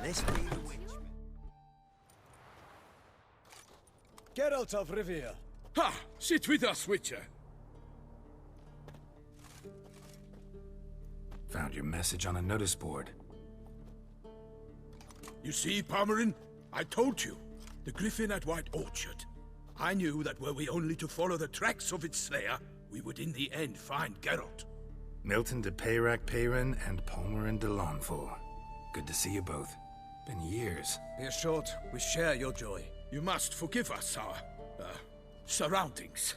This be the witch. Geralt of Rivia. Ha! Sit with us, Witcher. Found your message on a notice board. You see, Palmerin? I told you. The griffin at White Orchard. I knew that were we only to follow the tracks of its slayer, we would in the end find Geralt. Milton de Peyrac Peyran and Palmerin de Lawnful. Good to see you both. Been years. Be assured, we share your joy. You must forgive us our, surroundings.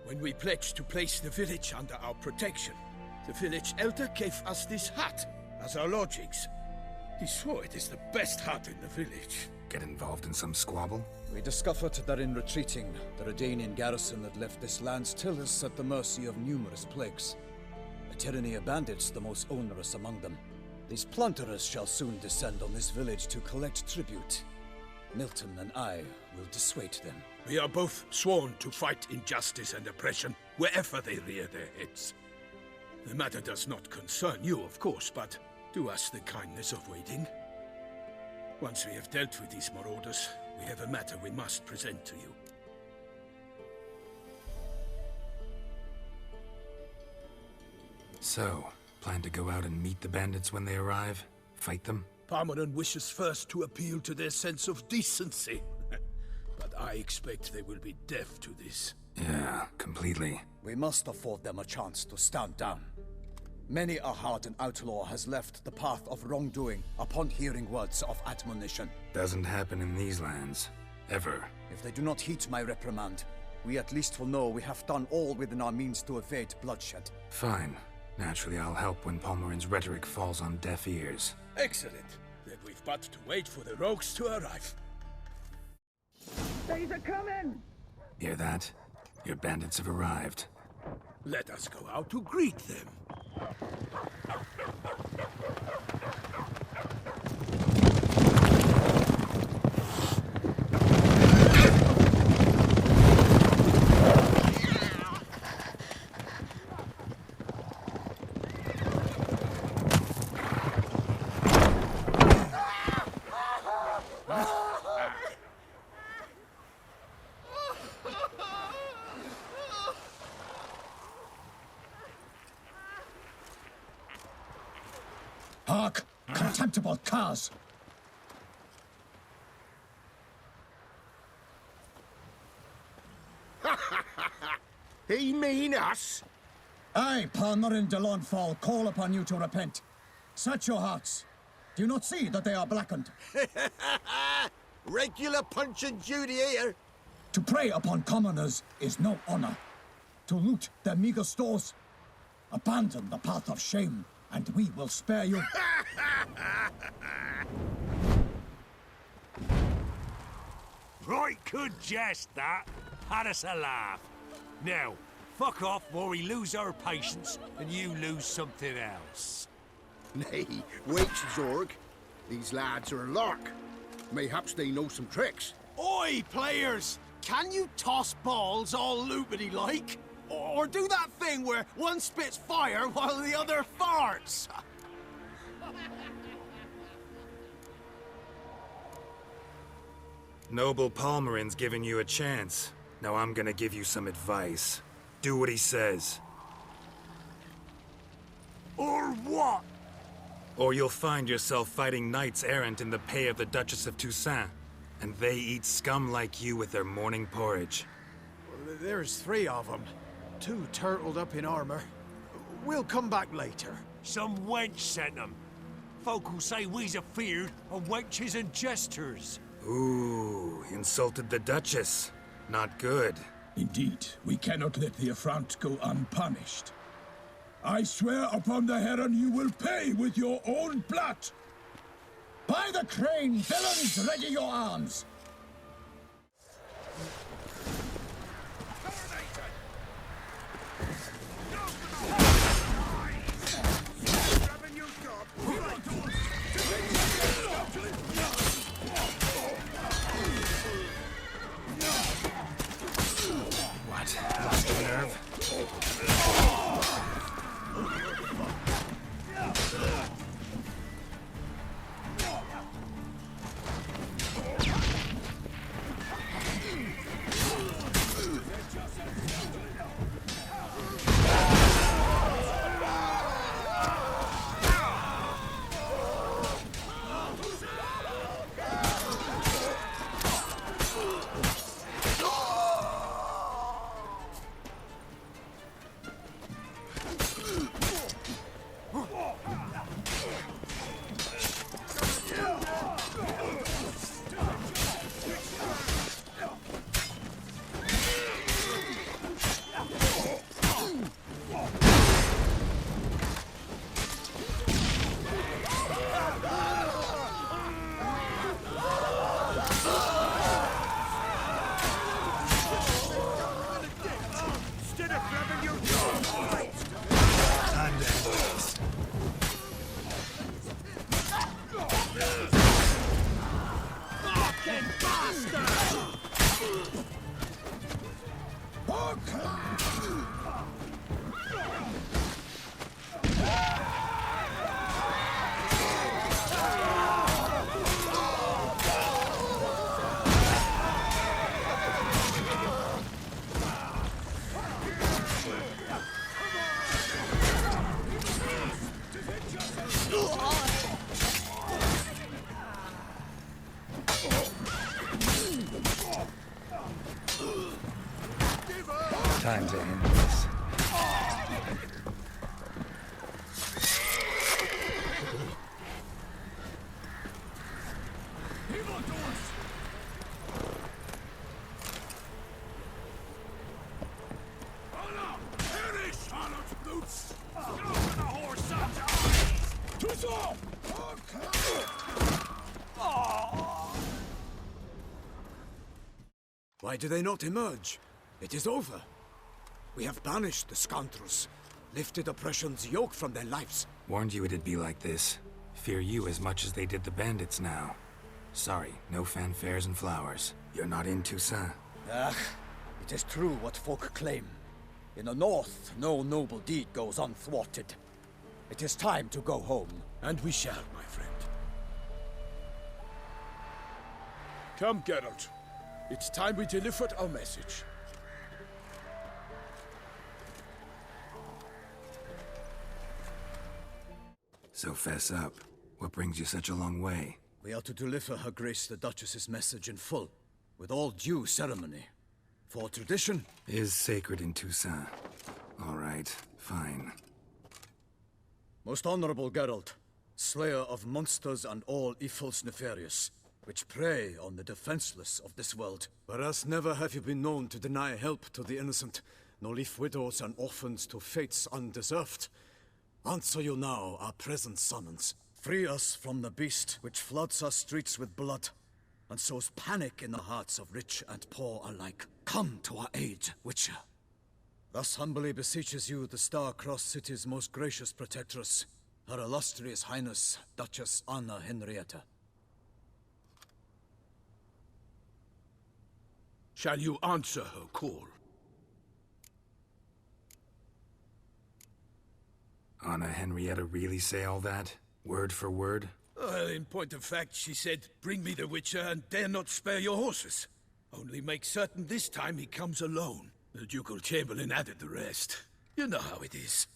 When we pledged to place the village under our protection, the village elder gave us this hut as our lodgings. He swore it is the best hut in the village. Get involved in some squabble? We discovered that in retreating, the Redanian garrison that left this land still is at the mercy of numerous plagues. A tyranny of bandits the most onerous among them. These plunderers shall soon descend on this village to collect tribute. Milton and I will dissuade them. We are both sworn to fight injustice and oppression wherever they rear their heads. The matter does not concern you, of course, but do us the kindness of waiting. Once we have dealt with these marauders, we have a matter we must present to you. So, plan to go out and meet the bandits when they arrive? Fight them? Palmerin wishes first to appeal to their sense of decency. But I expect they will be deaf to this. Yeah, completely. We must afford them a chance to stand down. Many a hardened outlaw has left the path of wrongdoing upon hearing words of admonition. Doesn't happen in these lands. Ever. If they do not heed my reprimand, we at least will know we have done all within our means to evade bloodshed. Fine. Naturally, I'll help when Palmerin's rhetoric falls on deaf ears. Excellent. Then we've but to wait for the rogues to arrive. They're coming! Hear that? Your bandits have arrived. Let us go out to greet them. Hark! Contemptible curs! He mean us? I, Palmerin de Lawnfall, call upon you to repent. Set your hearts. Do you not see that they are blackened? Regular Punch and Judy here. To prey upon commoners is no honor. To loot their meager stores, abandon the path of shame, and we will spare you. Right good jest, that. Had us a laugh. Now, fuck off or we lose our patience and you lose something else. Nay, wait, Zorg. These lads are a lark. Mayhaps they know some tricks. Oi, players! Can you toss balls all loopity-like? Or do that thing where one spits fire while the other farts? Noble Palmerin's giving you a chance. Now I'm gonna give you some advice. Do what he says. Or what? Or you'll find yourself fighting knights errant in the pay of the Duchess of Toussaint. And they eat scum like you with their morning porridge. There's 3 of them. 2 turtled up in armor. We'll come back later. Some wench sent them. Folk who say we's afeard of wenches and jesters. Ooh, insulted the Duchess. Not good. Indeed, we cannot let the affront go unpunished. I swear upon the Heron you will pay with your own blood! By the crane, villains, ready your arms! What? Lost your nerve? time to end this. Why do they not emerge? It is over. We have banished the scoundrels, lifted oppression's yoke from their lives. Warned you it'd be like this. Fear you as much as they did the bandits now. Sorry, no fanfares and flowers. You're not in Toussaint. Ah, it is true what folk claim. In the north, no noble deed goes unthwarted. It is time to go home. And we shall, my friend. Come, Geralt. It's time we delivered our message. So fess up. What brings you such a long way? We are to deliver Her Grace the Duchess's message in full, with all due ceremony. For tradition Is sacred in Toussaint. All right, fine. Most honorable Geralt, slayer of monsters and all evils nefarious, which prey on the defenseless of this world. Whereas never have you been known to deny help to the innocent, nor leave widows and orphans to fates undeserved. Answer you now our present summons. Free us from the beast which floods our streets with blood, and sows panic in the hearts of rich and poor alike. Come to our aid, Witcher. Thus humbly beseeches you the Star-Crossed City's most gracious protectress, Her Illustrious Highness, Duchess Anna Henrietta. Shall you answer her call? Anna Henrietta really say all that? Word for word? Well, in point of fact, she said, bring me the Witcher and dare not spare your horses. Only make certain this time he comes alone. The Ducal Chamberlain added the rest. You know how it is.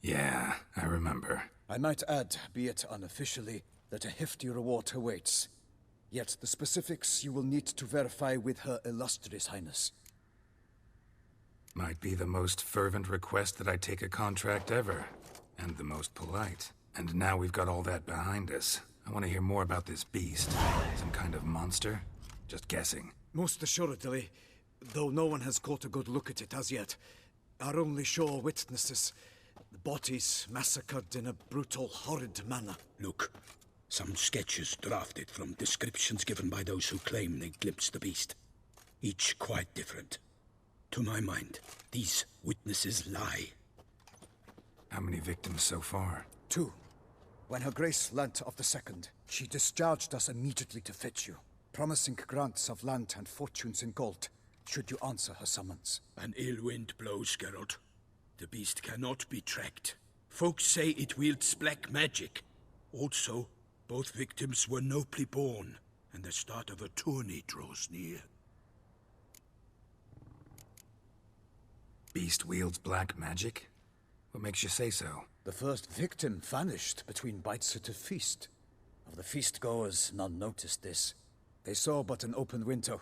Yeah, I remember. I might add, be it unofficially, that a hefty reward awaits. Yet the specifics you will need to verify with Her Illustrious Highness. Might be the most fervent request that I take a contract ever. And the most polite. And now we've got all that behind us. I want to hear more about this beast. Some kind of monster? Just guessing. Most assuredly, though no one has caught a good look at it as yet. Our only sure witnesses. The bodies massacred in a brutal, horrid manner. Look, some sketches drafted from descriptions given by those who claim they glimpsed the beast. Each quite different. To my mind, these witnesses lie. How many victims so far? 2. When Her Grace learnt of the second, she discharged us immediately to fetch you, promising grants of land and fortunes in gold, should you answer her summons. An ill wind blows, Geralt. The beast cannot be tracked. Folks say it wields black magic. Also, both victims were nobly born, and the start of a tourney draws near. Beast wields black magic? What makes you say so? The first victim vanished between bites at a feast. Of the feast-goers, none noticed this. They saw but an open window,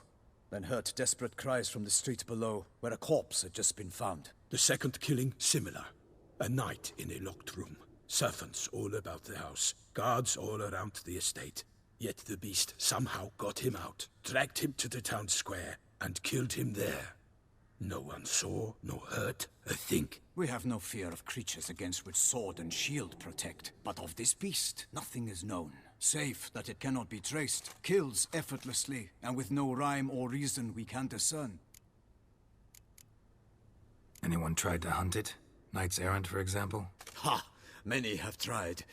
then heard desperate cries from the street below, where a corpse had just been found. The second killing, similar. A night in a locked room. Servants all about the house. Guards all around the estate. Yet the beast somehow got him out, dragged him to the town square, and killed him there. No one saw, nor heard a thing. We have no fear of creatures against which sword and shield protect. But of this beast, nothing is known. Save that it cannot be traced, kills effortlessly, and with no rhyme or reason we can discern. Anyone tried to hunt it? Knights errant, for example? Ha! Many have tried.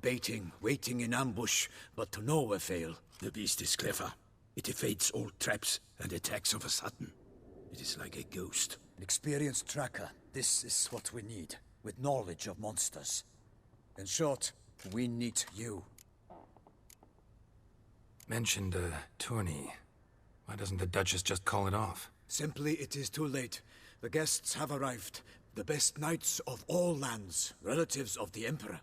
Baiting, waiting in ambush, but to no avail. The beast is clever. It evades all traps and attacks of a sudden. It is like a ghost. An experienced tracker. This is what we need, with knowledge of monsters. In short, we need you. Mentioned a tourney. Why doesn't the Duchess just call it off? Simply, it is too late. The guests have arrived. The best knights of all lands, relatives of the Emperor.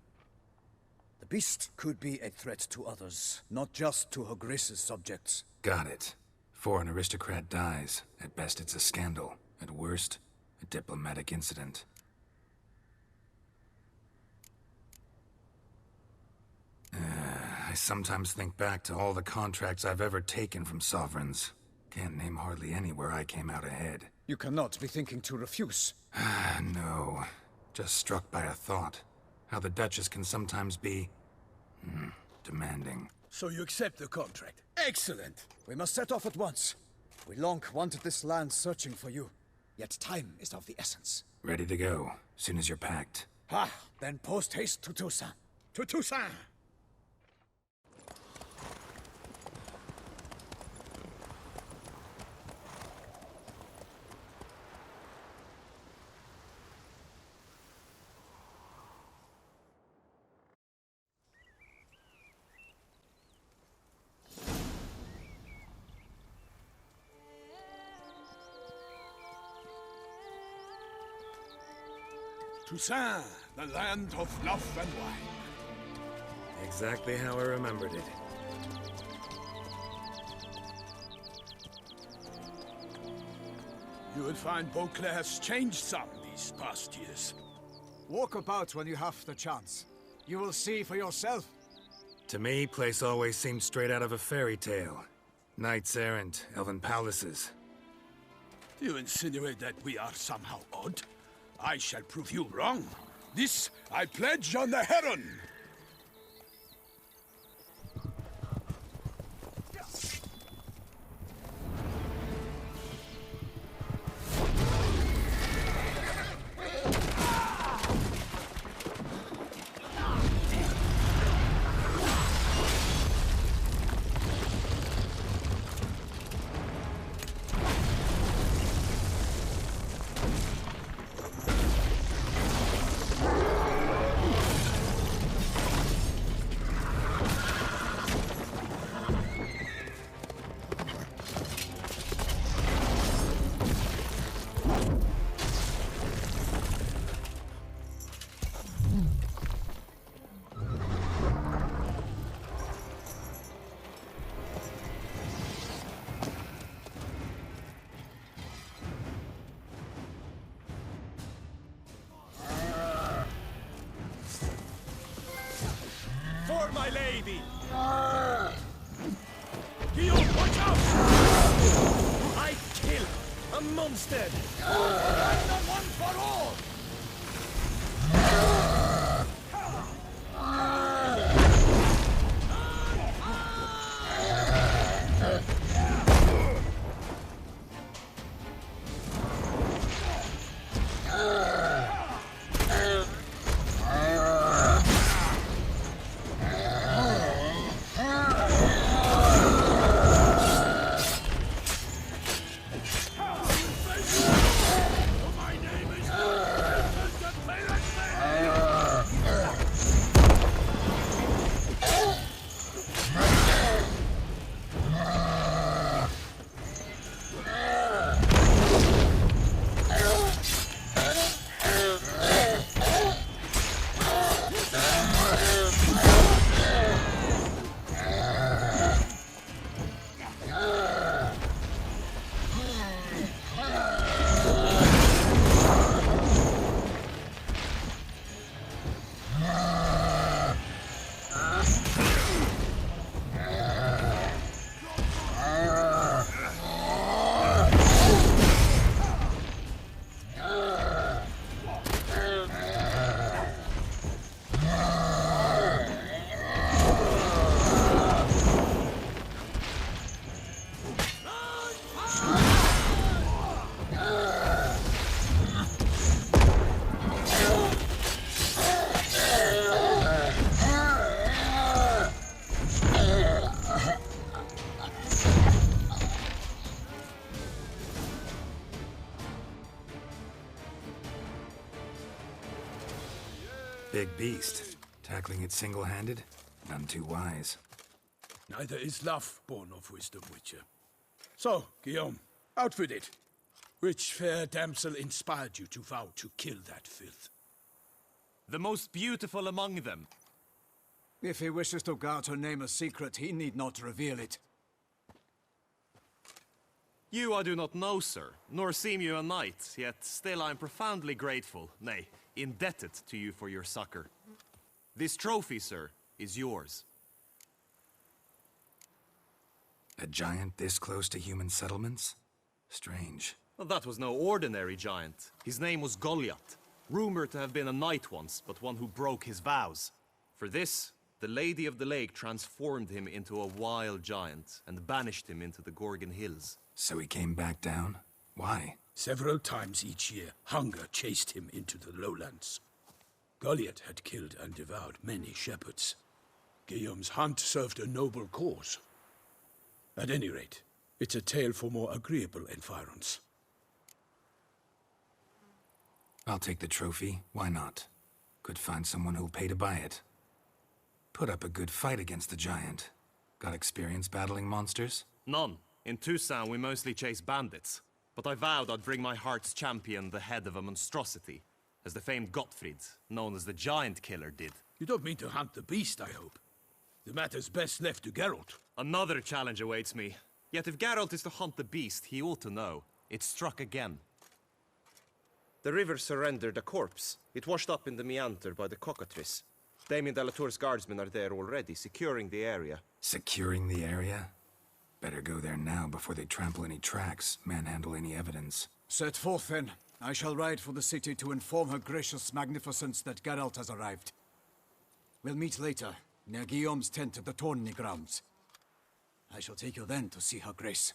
The beast could be a threat to others, not just to Her Grace's subjects. Got it. Before an aristocrat dies, at best it's a scandal. At worst, a diplomatic incident. I sometimes think back to all the contracts I've ever taken from sovereigns. Can't name hardly any where I came out ahead. You cannot be thinking to refuse. No. Just struck by a thought. How the Duchess can sometimes be... demanding. So you accept the contract. Excellent! We must set off at once. We long wanted this land searching for you. Yet time is of the essence. Ready to go, soon as you're packed. Then post haste to Toussaint. To Toussaint! Toussaint, the land of love and wine. Exactly how I remembered it. You will find Beauclair has changed some these past years. Walk about when you have the chance. You will see for yourself. To me, place always seemed straight out of a fairy tale. Knights errant, elven palaces. Do you insinuate that we are somehow odd? I shall prove you wrong. This I pledge on the Heron! For my lady! Guillaume, watch out! I kill a monster! And one for all! Big beast. Tackling it single-handed? None too wise. Neither is love born of wisdom, Witcher. So, Guillaume, out with it. Which fair damsel inspired you to vow to kill that filth? The most beautiful among them. If he wishes to guard her name a secret, he need not reveal it. You I do not know, sir, nor seem you a knight, yet still I am profoundly grateful, nay, indebted to you for your succor. This trophy, sir, is yours. A giant this close to human settlements? Strange. Well, that was no ordinary giant. His name was Golyat, rumored to have been a knight once, but one who broke his vows. For this, the Lady of the Lake transformed him into a wild giant and banished him into the Gorgon Hills. So he came back down? Why? Several times each year, hunger chased him into the lowlands. Golyat had killed and devoured many shepherds. Guillaume's hunt served a noble cause. At any rate, it's a tale for more agreeable environs. I'll take the trophy. Why not? Could find someone who'll pay to buy it. Put up a good fight against the giant. Got experience battling monsters? None. In Toussaint, we mostly chase bandits. But I vowed I'd bring my heart's champion the head of a monstrosity, as the famed Gottfried, known as the Giant Killer, did. You don't mean to hunt the beast, I hope. The matter's best left to Geralt. Another challenge awaits me. Yet if Geralt is to hunt the beast, he ought to know. It struck again. The river surrendered a corpse. It washed up in the meander by the cockatrice. Damien de la Tour's guardsmen are there already, securing the area. Securing the area? Better go there now before they trample any tracks, manhandle any evidence. Set forth, then. I shall ride for the city to inform her gracious magnificence that Geralt has arrived. We'll meet later, near Guillaume's tent at the Tourney grounds. I shall take you then to see her grace.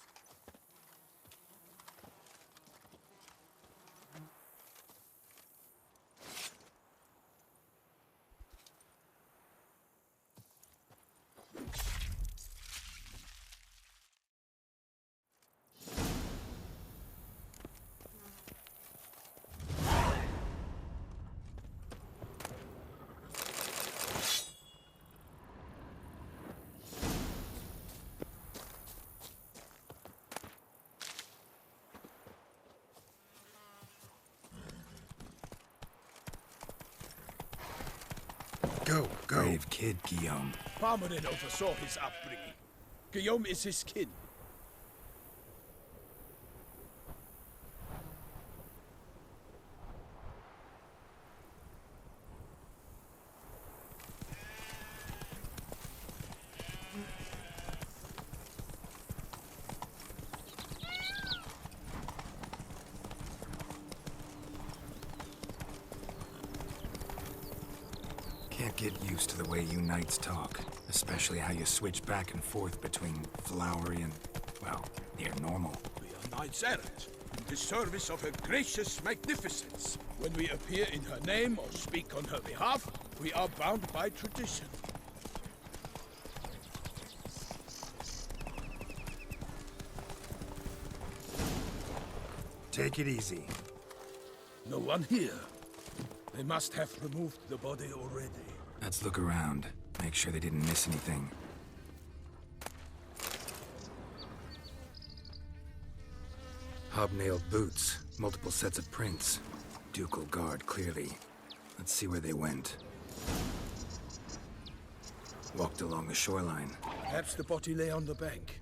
Go. Brave kid, Guillaume. Parmanin oversaw his upbringing. Guillaume is his kin. Can't get used to the way you knights talk, especially how you switch back and forth between flowery and, well, near normal. We are knights errant, in the service of her gracious magnificence. When we appear in her name or speak on her behalf, we are bound by tradition. Take it easy. No one here. They must have removed the body already. Let's look around. Make sure they didn't miss anything. Hobnailed boots, multiple sets of prints. Ducal guard, clearly. Let's see where they went. Walked along the shoreline. Perhaps the body lay on the bank.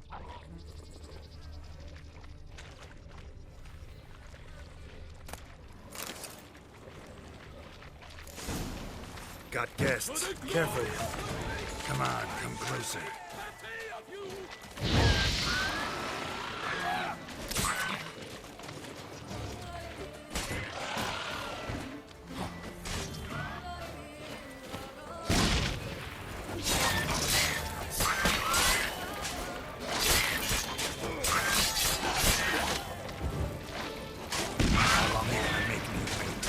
Got guests. Careful. Come on, come closer. How long are you gonna make me wait?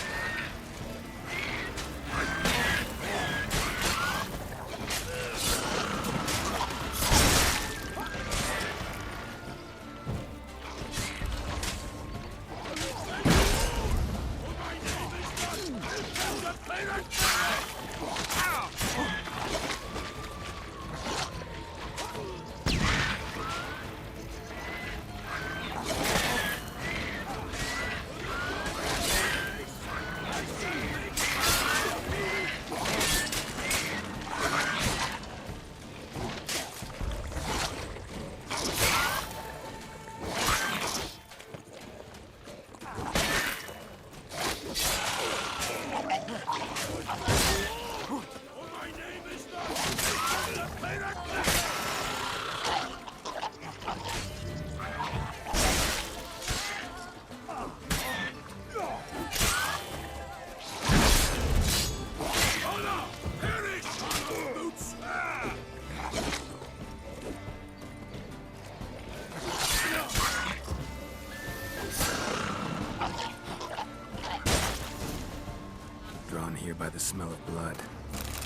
here by the smell of blood.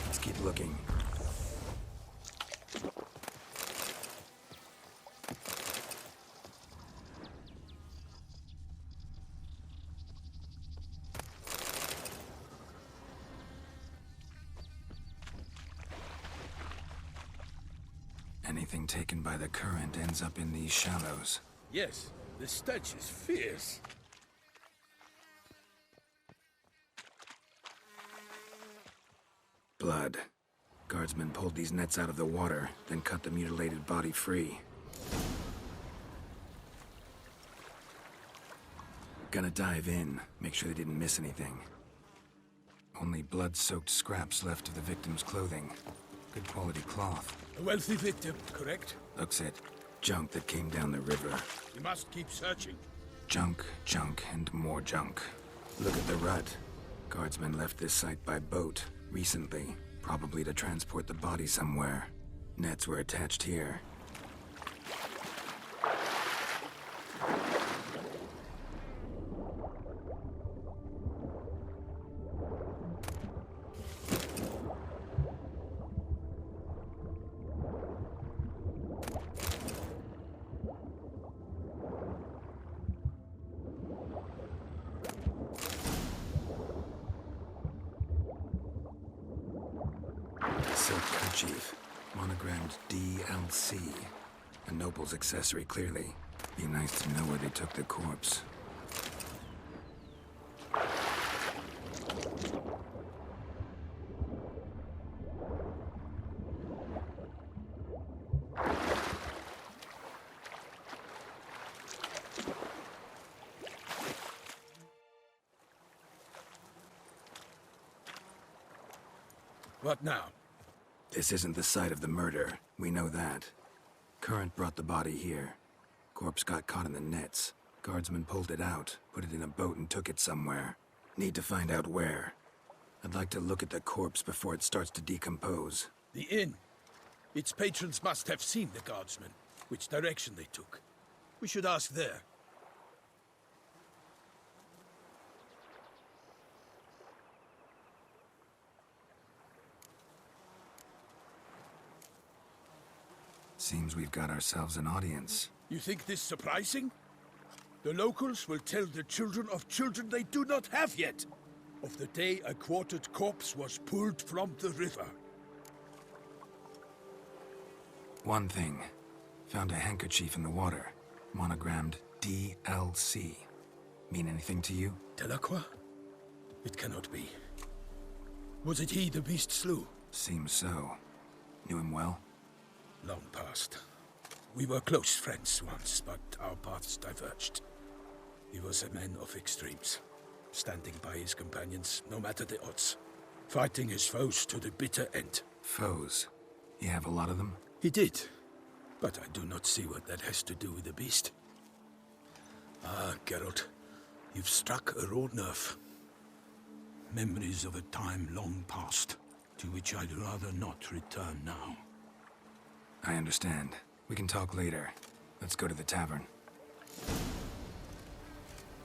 Let's keep looking. Anything taken by the current ends up in these shallows. Yes, the stench is fierce. Blood. Guardsmen pulled these nets out of the water, then cut the mutilated body free. Gonna dive in, make sure they didn't miss anything. Only blood-soaked scraps left of the victim's clothing. Good quality cloth. A wealthy victim, correct? Looks it. Junk that came down the river. We must keep searching. Junk, junk, and more junk. Look at the rut. Guardsmen left this site by boat, recently. Probably to transport the body somewhere. Nets were attached here. Silk kerchief, monogrammed DLC. A noble's accessory, clearly. Be nice to know where they took the corpse. What now? This isn't the site of the murder. We know that. Current brought the body here. Corpse got caught in the nets. Guardsmen pulled it out, put it in a boat and took it somewhere. Need to find out where. I'd like to look at the corpse before it starts to decompose. The inn. Its patrons must have seen the guardsmen, which direction they took. We should ask there. Seems we've got ourselves an audience. You think this surprising? The locals will tell the children of children they do not have yet, of the day a quartered corpse was pulled from the river. One thing. Found a handkerchief in the water. Monogrammed DLC. Mean anything to you? Delacroix? It cannot be. Was it he the beast slew? Seems so. Knew him well? Long past. We were close friends once, but our paths diverged. He was a man of extremes, standing by his companions, no matter the odds. Fighting his foes to the bitter end. Foes? You have a lot of them? He did, but I do not see what that has to do with the beast. Ah, Geralt, you've struck a raw nerve. Memories of a time long past, to which I'd rather not return now. I understand. We can talk later. Let's go to the tavern.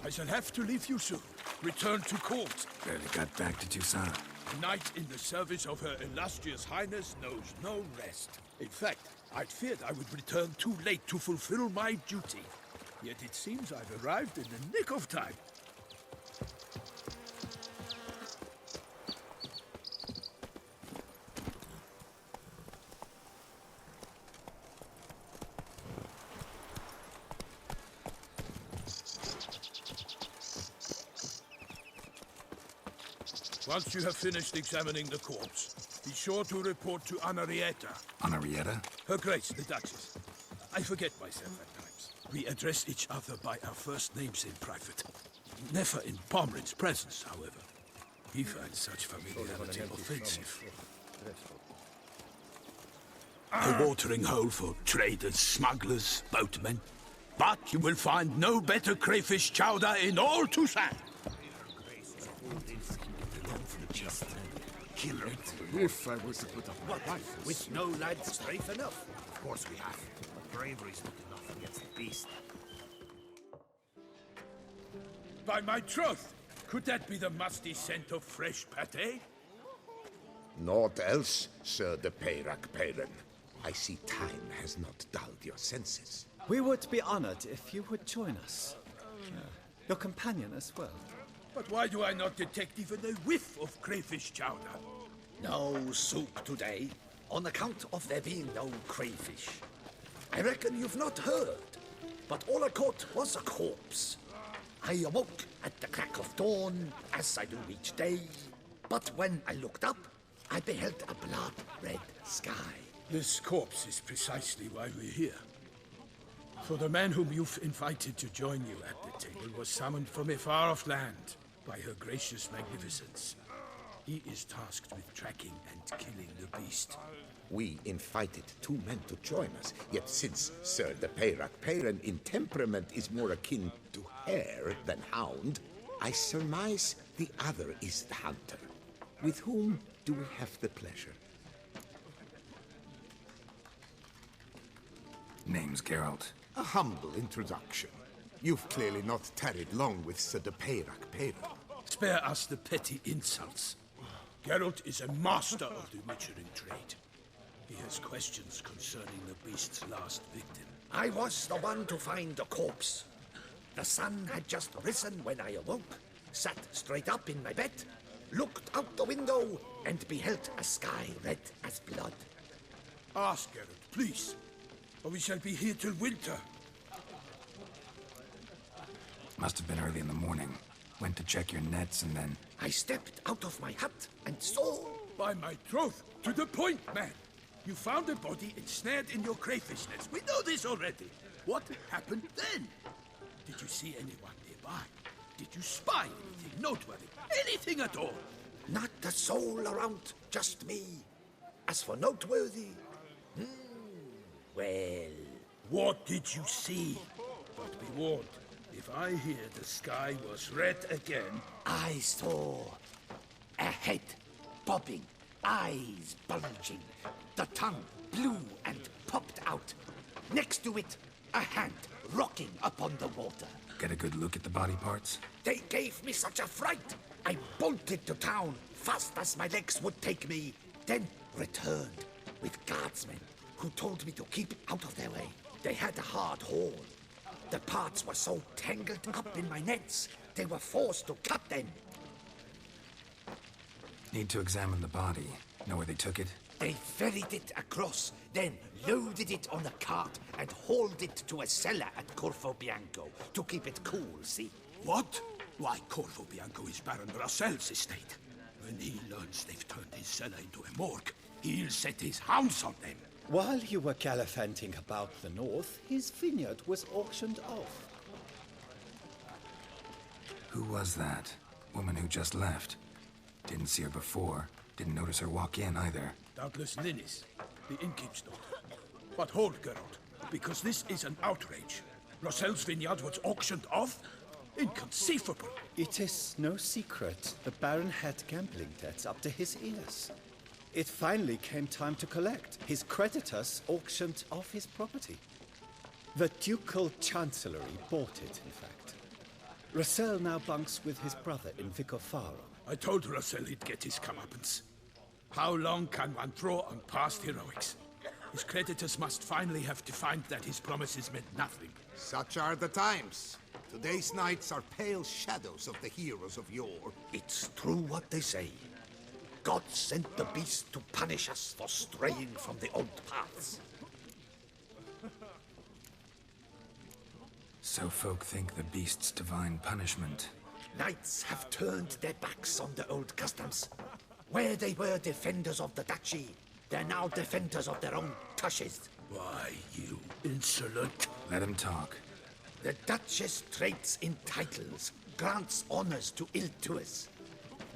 I shall have to leave you soon. Return to court. Barely got back to Toussaint. A knight in the service of Her Illustrious Highness knows no rest. In fact, I'd feared I would return too late to fulfill my duty. Yet it seems I've arrived in the nick of time. Once you have finished examining the corpse, be sure to report to Anarietta. Anarietta? Her Grace, the Duchess. I forget myself at times. We address each other by our first names in private. Never in Pomrin's presence, however. He finds such familiarity offensive. A watering hole for traders, smugglers, boatmen. But you will find no better crayfish chowder in all Toussaint. Killer. If I were to put up what with no lads strafe enough. Of course we have. But bravery's not enough against the beast. By my troth, Could that be the musty scent of fresh pate? Naught else, Sir de Peyrac Peyran. I see time has not dulled your senses. We would be honored if you would join us. Your companion as well. But why do I not detect even a whiff of crayfish chowder? No soup today, on account of there being no crayfish. I reckon you've not heard, but all I caught was a corpse. I awoke at the crack of dawn, as I do each day, but when I looked up, I beheld a blood-red sky. This corpse is precisely why we're here. For the man whom you've invited to join you at the table was summoned from a far-off land by her gracious magnificence. He is tasked with tracking and killing the beast. We invited 2 men to join us, yet since Sir de Peyrac Peyran in temperament is more akin to hare than hound, I surmise the other is the hunter. With whom do we have the pleasure? Name's Geralt. A humble introduction. You've clearly not tarried long with Sir de Peyrac Peyran. Spare us the petty insults. Geralt is a master of the witchering trade. He has questions concerning the beast's last victim. I was the one to find the corpse. The sun had just risen when I awoke, sat straight up in my bed, looked out the window, and beheld a sky red as blood. Ask Geralt, please, or we shall be here till winter. Must have been early in the morning. Went to check your nets and then... I stepped out of my hut and saw... By my troth, to the point, man. You found a body ensnared in your crayfish nets. We know this already. What happened then? Did you see anyone nearby? Did you spy anything noteworthy? Anything at all? Not a soul around, just me. As for noteworthy... well... What did you see? But be warned, if I hear the sky was red again... I saw a head bobbing, eyes bulging, the tongue blue and popped out. Next to it, a hand rocking upon the water. Get a good look at the body parts? They gave me such a fright. I bolted to town fast as my legs would take me, then returned with guardsmen who told me to keep out of their way. They had a hard haul. The parts were so tangled up in my nets, they were forced to cut them. Need to examine the body. Know where they took it? They ferried it across, then loaded it on a cart and hauled it to a cellar at Corvo Bianco to keep it cool, see? What? Why, Corvo Bianco is Baron Rossel's estate. When he learns they've turned his cellar into a morgue, he'll set his hounds on them. While you were gallivanting about the north, his vineyard was auctioned off. Who was that? Woman who just left. Didn't see her before. Didn't notice her walk in either. Doubtless Linnis, the innkeep's daughter. But hold, Geralt, because this is an outrage. Rossel's vineyard was auctioned off? Inconceivable. It is no secret the Baron had gambling debts up to his ears. It finally came time to collect. His creditors auctioned off his property. The Ducal Chancellery bought it, in fact. Rossel now bunks with his brother in Vicofaro. I told Rossel he'd get his comeuppance. How long can one draw on past heroics? His creditors must finally have defined that his promises meant nothing. Such are the times. Today's knights are pale shadows of the heroes of yore. It's true what they say. God sent the beast to punish us for straying from the old paths. So folk think the beast's divine punishment. Knights have turned their backs on the old customs. Where they were defenders of the duchy, they're now defenders of their own tushes. Why, you insolent... Let him talk. The Duchess trades in titles, grants honors to ill-doers.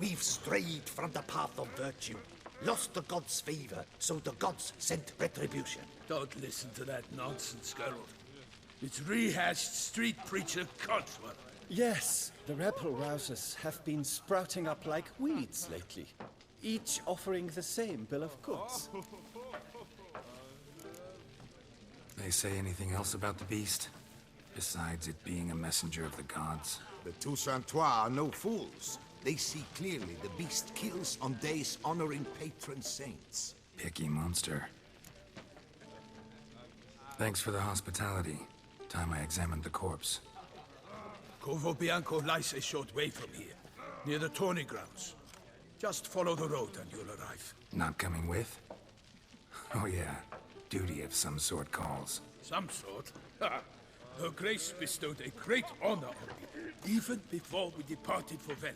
We've strayed from the path of virtue, lost the gods' favor, so the gods sent retribution. Don't listen to that nonsense, Geralt. It's rehashed street preacher codswallop. Yes, the rebel rousers have been sprouting up like weeds lately, each offering the same bill of goods. They say anything else about the beast? besides it being a messenger of the gods? The Toussaintois are no fools. They see clearly the beast kills on days honoring patron saints. Picky monster. Thanks for the hospitality. Time I examined the corpse. Covo Bianco lies a short way from here, near the tourney grounds. Just follow the road and you'll arrive. Not coming with? Oh yeah, duty of some sort calls. Some sort? Ha! Her Grace bestowed a great honor on me, even before we departed for Velen.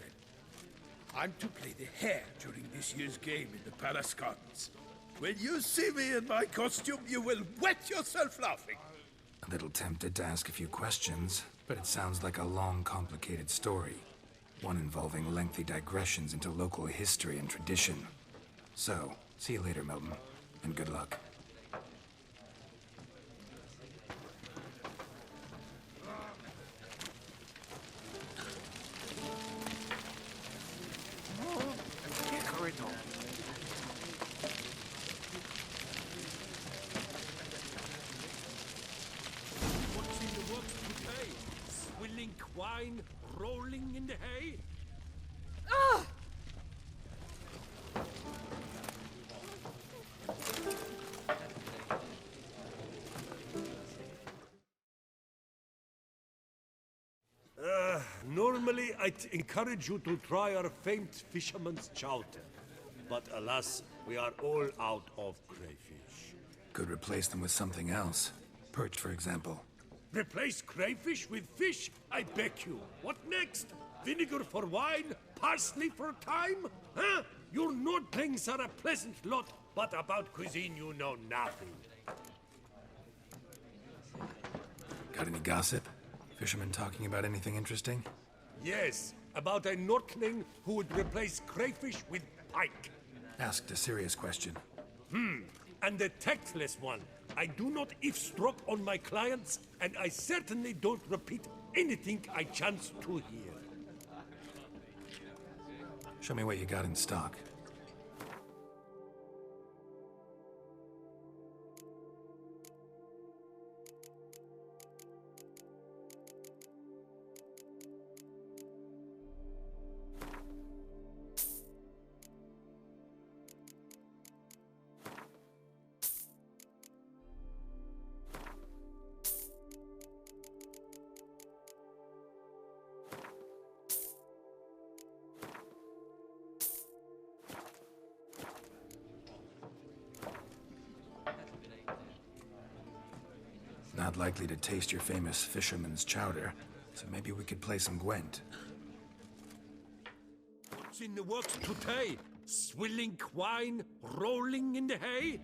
I'm to play the hare during this year's game in the Palace Gardens. When you see me in my costume, you will wet yourself laughing. A little tempted to ask a few questions, but it sounds like a long, complicated story. One involving lengthy digressions into local history and tradition. So, see you later, Milton, and good luck. What's in the works today? Swilling wine, rolling in the hay? Normally, I'd encourage you to try our famed fisherman's chowder. But alas, we are all out of crayfish. Could replace them with something else. Perch, for example. Replace crayfish with fish? I beg you. What next? Vinegar for wine? Parsley for thyme? Huh? Your Nordlings are a pleasant lot, but about cuisine you know nothing. Got any gossip? Fishermen talking about anything interesting? Yes, about a Nordling who would replace crayfish with pike. Asked a serious question. And a tactless one. I do not eavesdrop on my clients, and I certainly don't repeat anything I chance to hear. Show me what you got in stock. Not likely to taste your famous fisherman's chowder, so maybe we could play some gwent. What's in the works today? Swilling wine, rolling in the hay?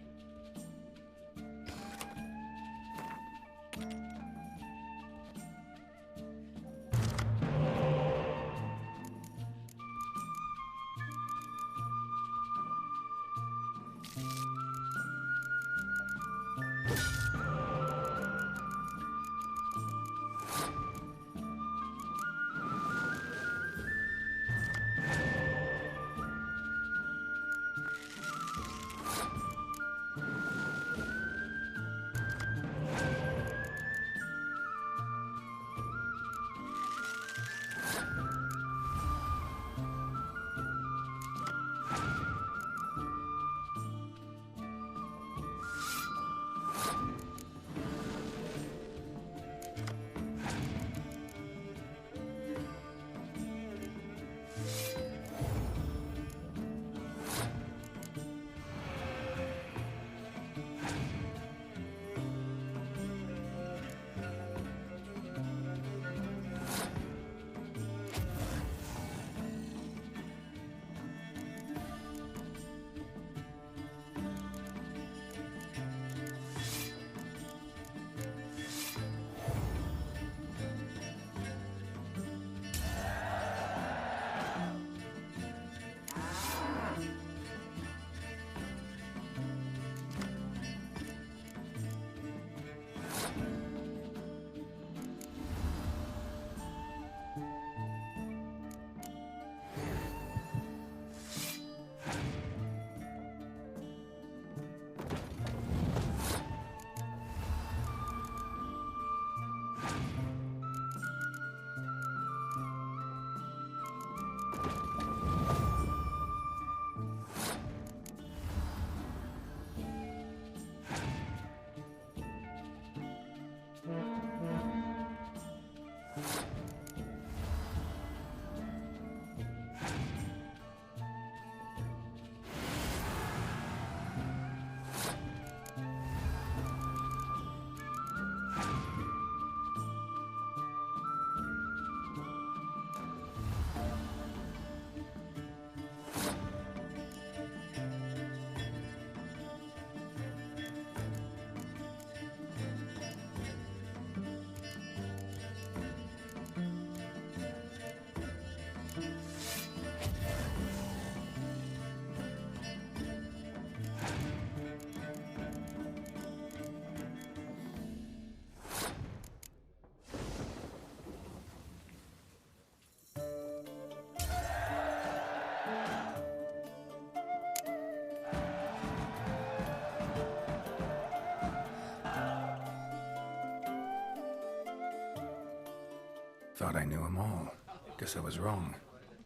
Thought I knew them all. Guess I was wrong.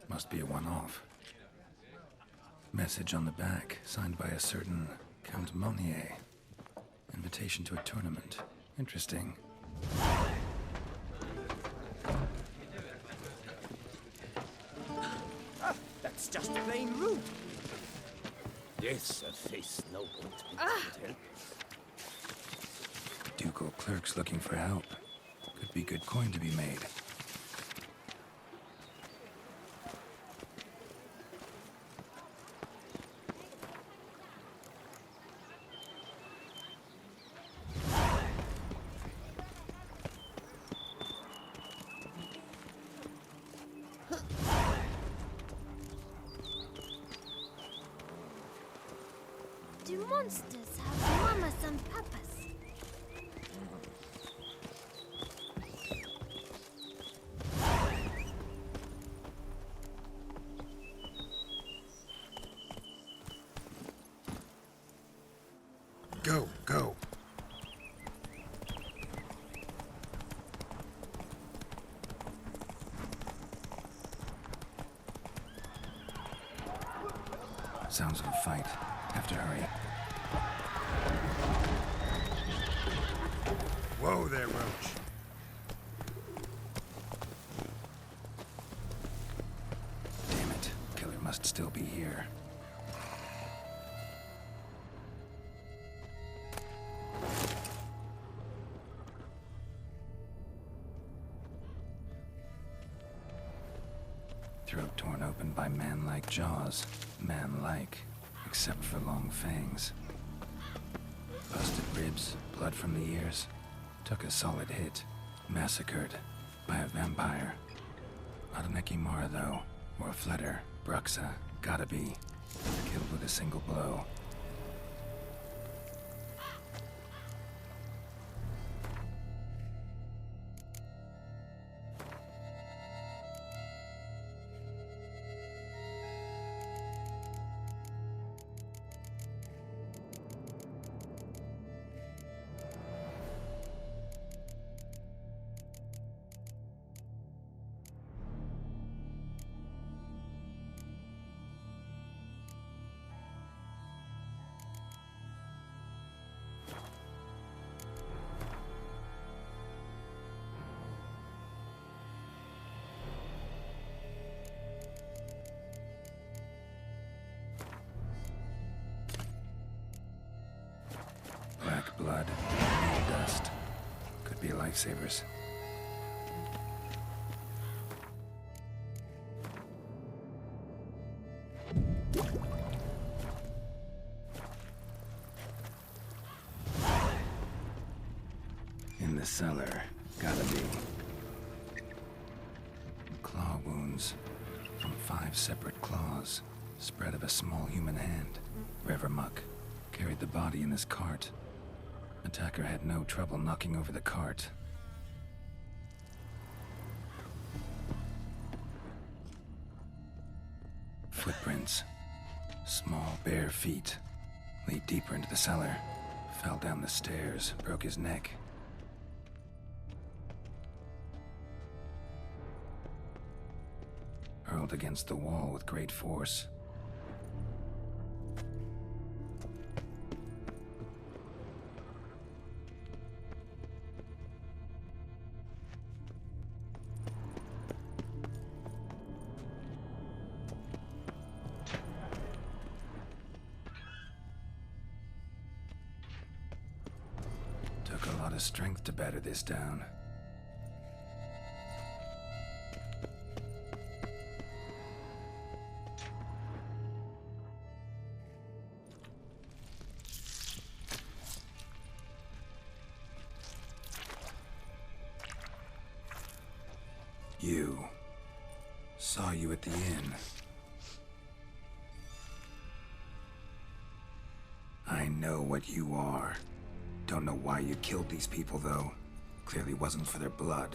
Must be a one-off. Message on the back, signed by a certain Count Monnier. Invitation to a tournament. Interesting. That's just plain rude. Yes, a face no one could help. Ducal clerks looking for help. Could be good coin to be made. Do monsters have mamas and papas? Go, go. Sounds of a fight. Have to hurry. Whoa there, Roach. Damn it. Killer must still be here. Throat torn open by man-like jaws. Man-like, except for long fangs. Busted ribs, blood from the ears. Took a solid hit. Massacred by a vampire. Not an Ekimara, though, or a Fletter. Bruxa, gotta be. Killed with a single blow. Black blood, dust. Could be lifesavers. In the cellar, gotta be. Claw wounds from 5 separate claws, spread of a small human hand. Revermuck carried the body in his cart. Attacker had no trouble knocking over the cart. Footprints. Small, bare feet. Lead deeper into the cellar. Fell down the stairs, broke his neck. Hurled against the wall with great force. Took a lot of strength to batter this down. You. Saw you at the inn. I know what you are. Don't know why you killed these people, though. Clearly wasn't for their blood.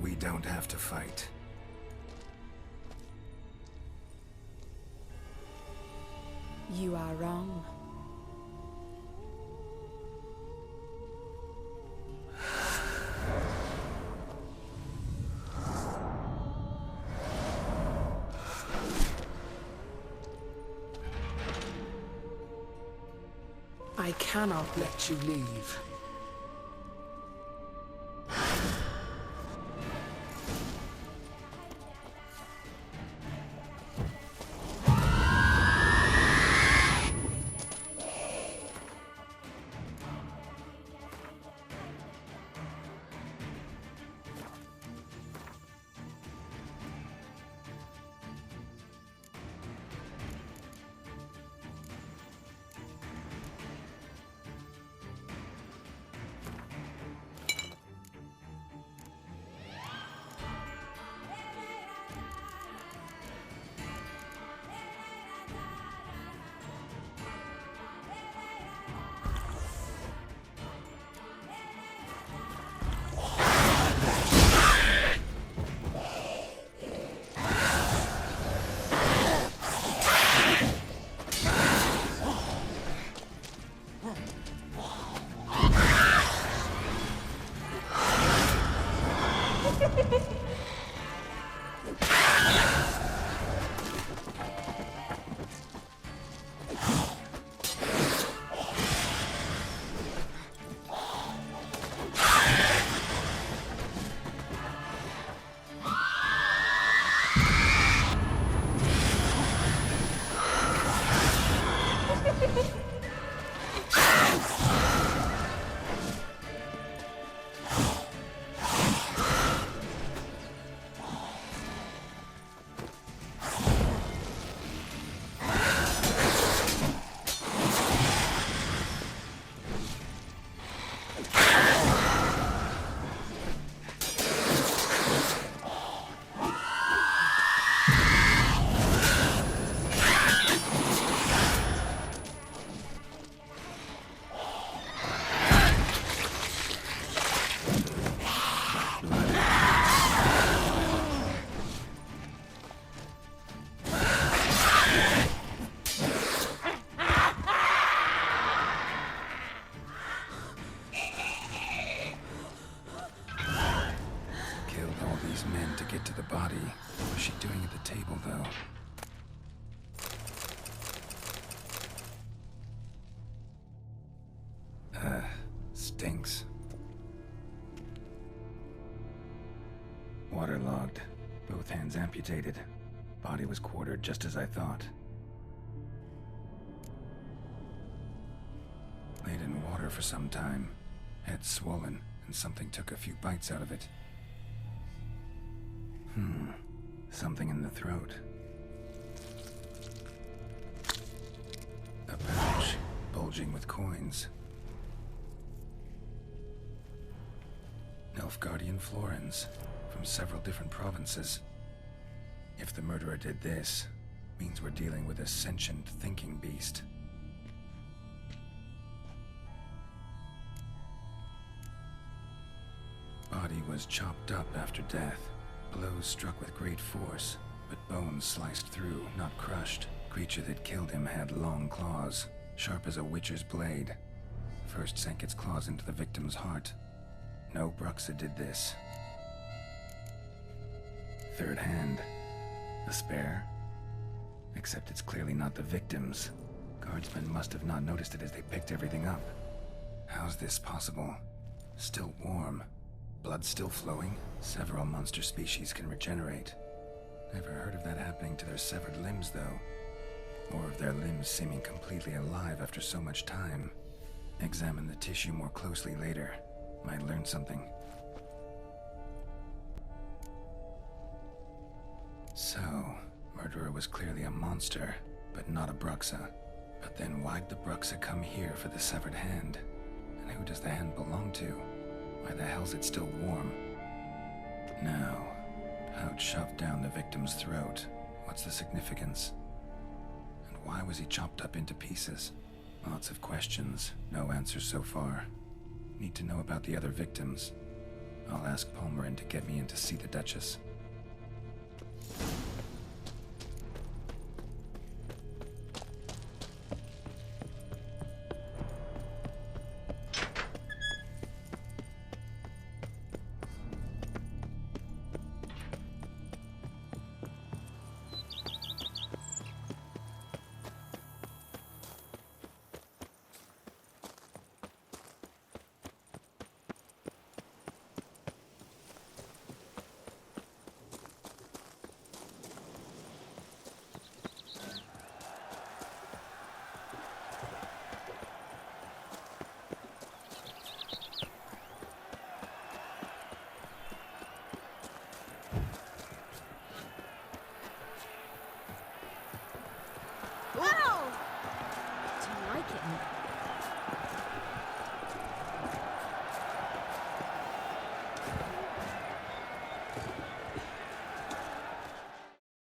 We don't have to fight. You are wrong. I cannot let you leave. Stinks. Waterlogged. Both hands amputated. Body was quartered just as I thought. Laid in water for some time. Head swollen, and something took a few bites out of it. Something in the throat. A pouch, bulging with coins. Nilfgaardian florins, from several different provinces. If the murderer did this, means we're dealing with a sentient thinking beast. Body was chopped up after death. Blows struck with great force, but bones sliced through, not crushed. Creature that killed him had long claws, sharp as a witcher's blade. First sank its claws into the victim's heart. No Bruxa did this. Third hand. A spare? Except it's clearly not the victim's. Guardsmen must have not noticed it as they picked everything up. How's this possible? Still warm. Blood still flowing? Several monster species can regenerate. Never heard of that happening to their severed limbs, though. Or of their limbs seeming completely alive after so much time. Examine the tissue more closely later. Might learn something. So, murderer was clearly a monster, but not a Bruxa. But then why'd the Bruxa come here for the severed hand? And who does the hand belong to? Why the hell's it still warm? Now, pouch shoved down the victim's throat. What's the significance? And why was he chopped up into pieces? Lots of questions, no answers so far. Need to know about the other victims. I'll ask Palmerin to get me in to see the Duchess.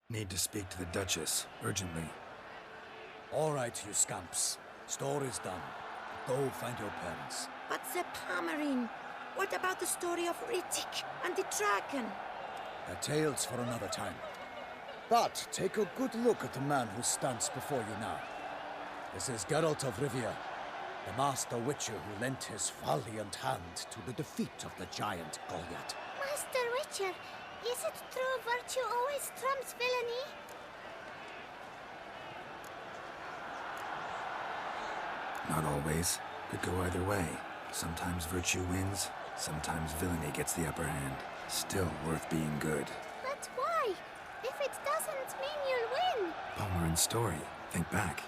Need to speak to the Duchess, urgently. All right, you scamps. Store is done. Go find your parents. But the Palmerin, what about the story of Rittik and the dragon? A tale's for another time. But take a good look at the man who stands before you now. This is Geralt of Rivia, the master witcher who lent his valiant hand to the defeat of the giant Golyat. Master Witcher, is it true virtue always trumps villainy? Not always. Could go either way. Sometimes virtue wins, sometimes villainy gets the upper hand. Still worth being good. But why? If it doesn't mean you'll win. Palmerin's story. Think back.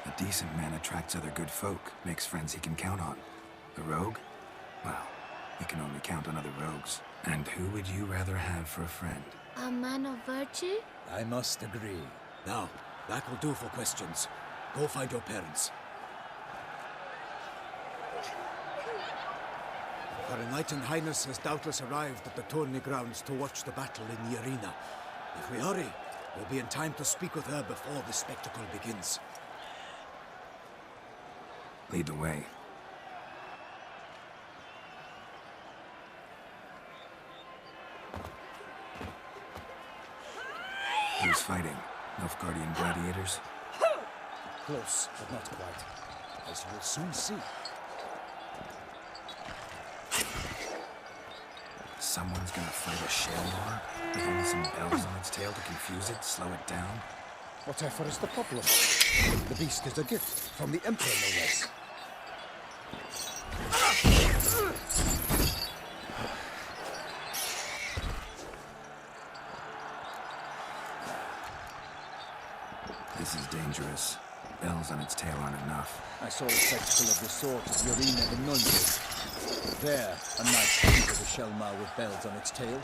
A decent man attracts other good folk, makes friends he can count on. A rogue? Well, he can only count on other rogues. And who would you rather have for a friend? A man of virtue? I must agree. Now, that will do for questions. Go find your parents. Her Enlightened Highness has doubtless arrived at the tourney grounds to watch the battle in the arena. If we hurry, we'll be in time to speak with her before the spectacle begins. Lead the way. Who's fighting? Nilfgaardian gladiators? Close, but not quite. As you'll soon see. Someone's gonna fight a Shelmar with only some bells on its tail to confuse it, slow it down? Whatever is the problem? The beast is a gift from the Emperor, no less. This is dangerous. Bells on its tail aren't enough. I saw a spectacle of the sort at the arena in Nuln. There, a nice picture of a Shelmar with bells on its tail.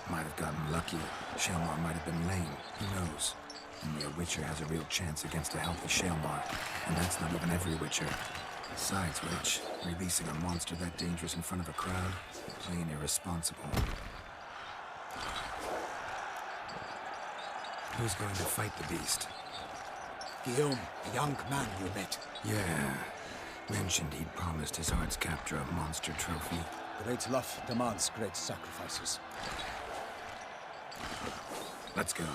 Might have gotten lucky. Shelmar might have been lame. Who knows? Only a Witcher has a real chance against a healthy Shelmar. And that's not even every Witcher. Besides which, releasing a monster that dangerous in front of a crowd, plain irresponsible. Who's going to fight the beast? Guillaume, the young man you met. Yeah. Mentioned he'd promised his heart's captor a monster trophy. Great love demands great sacrifices. Let's go.